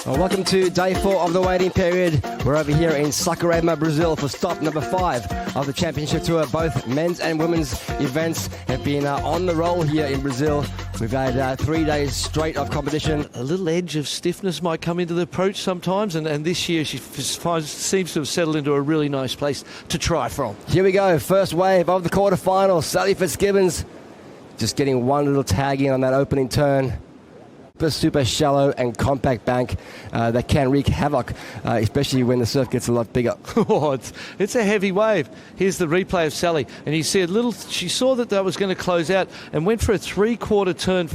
Well, welcome to day 4 of the waiting period. We're over here in Saquarema, Brazil for stop number 5 of the championship tour. Both men's and women's events have been on the roll here in Brazil. We've had 3 days straight of competition. A little edge of stiffness might come into the approach sometimes, and this year she seems to have settled into a really nice place to try from. Here we go, first wave of the quarterfinals. Sally Fitzgibbons just getting one little tag in on that opening turn. Super shallow and compact bank that can wreak havoc, especially when the surf gets a lot bigger. Oh, it's a heavy wave. Here's the replay of Sally, and you see she saw that was going to close out and went for a 3/4 turn,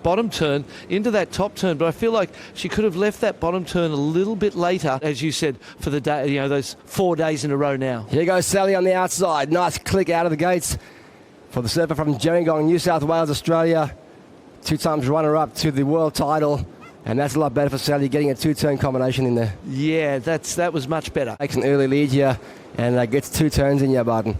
bottom turn into that top turn. But I feel like she could have left that bottom turn a little bit later, as you said, for the day. You know, those 4 days in a row now. Here goes Sally on the outside. Nice click out of the gates for the surfer from Gerringong, New South Wales, Australia. 2 times runner-up to the world title, and that's a lot better for Sally, getting a 2-turn combination in there. Yeah, that was much better. Takes an early lead here and gets 2 turns in here, Barton.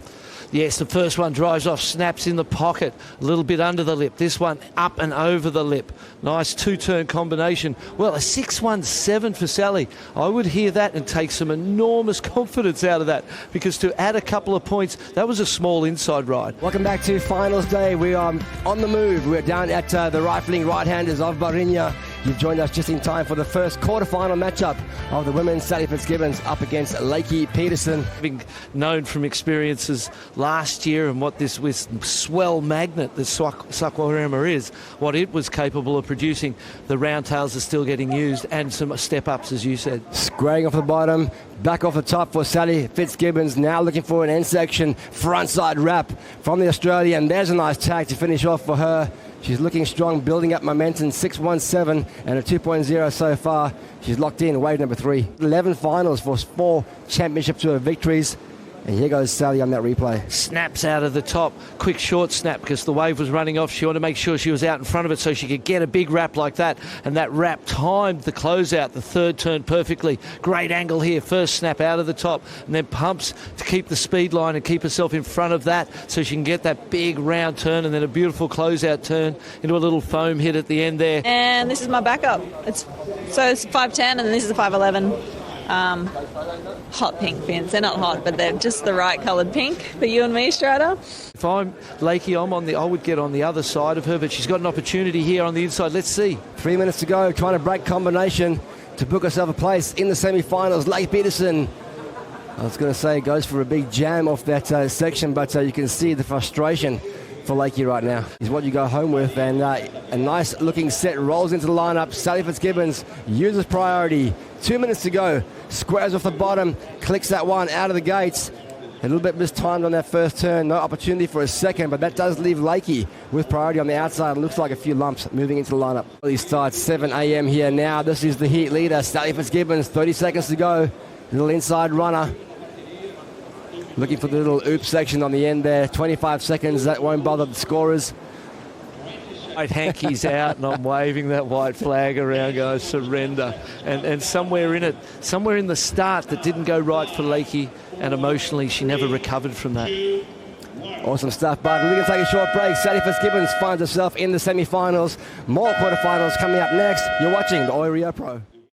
Yes, the first one drives off, snaps in the pocket, a little bit under the lip. This one up and over the lip. Nice 2-turn combination. Well, a 6.17 for Sally. I would hear that and take some enormous confidence out of that, because to add a couple of points, that was a small inside ride. Welcome back to finals day. We are on the move. We're down at the rifling right-handers of Bahrein. You've joined us just in time for the first quarterfinal matchup of the women. Sally Fitzgibbons up against Lakey Peterson. Having known from experiences last year and what this swell magnet that Saquarema is, what it was capable of producing, the roundtails are still getting used, and some step-ups, as you said. Squaring off the bottom, back off the top for Sally Fitzgibbons, now looking for an end section frontside wrap from the Australian. There's a nice tag to finish off for her. She's looking strong, building up momentum. 6.17 and a 2.0 so far. She's locked in, wave number 3. 11 finals for 4 championship tour victories. And here goes Sally on that replay. Snaps out of the top. Quick short snap because the wave was running off. She wanted to make sure she was out in front of it so she could get a big wrap like that. And that wrap timed the closeout, the 3rd turn perfectly. Great angle here. First snap out of the top and then pumps to keep the speed line and keep herself in front of that so she can get that big round turn and then a beautiful closeout turn into a little foam hit at the end there. And this is my backup. It's 5.10 and this is a 5.11. Hot pink fins. They're not hot, but they're just the right coloured pink for you and me, Strata. If I'm Lakey, I would get on the other side of her, but she's got an opportunity here on the inside. Let's see. 3 minutes to go, trying to break combination to book herself a place in the semi-finals. Lakey Peterson, I was going to say, goes for a big jam off that section, but you can see the frustration for Lakey right now is what you go home with. And a nice looking set rolls into the lineup. Sally Fitzgibbons uses priority. 2 minutes to go. Squares off the bottom, clicks that one out of the gates. A little bit mistimed on that first turn. No opportunity for a second, but that does leave Lakey with priority on the outside. Looks like a few lumps moving into the lineup. He starts 7 a.m. here now. This is the heat leader, Sally Fitzgibbons. 30 seconds to go. Little inside runner. Looking for the little oop section on the end there. 25 seconds. That won't bother the scorers. White hanky's out, and I'm waving that white flag around, going surrender. And somewhere in it, somewhere in the start that didn't go right for Lakey, and emotionally she never recovered from that. Awesome stuff, Bud. We're going to take a short break. Sally Fitzgibbons finds herself in the semi-finals. More quarterfinals coming up next. You're watching the Rio Pro.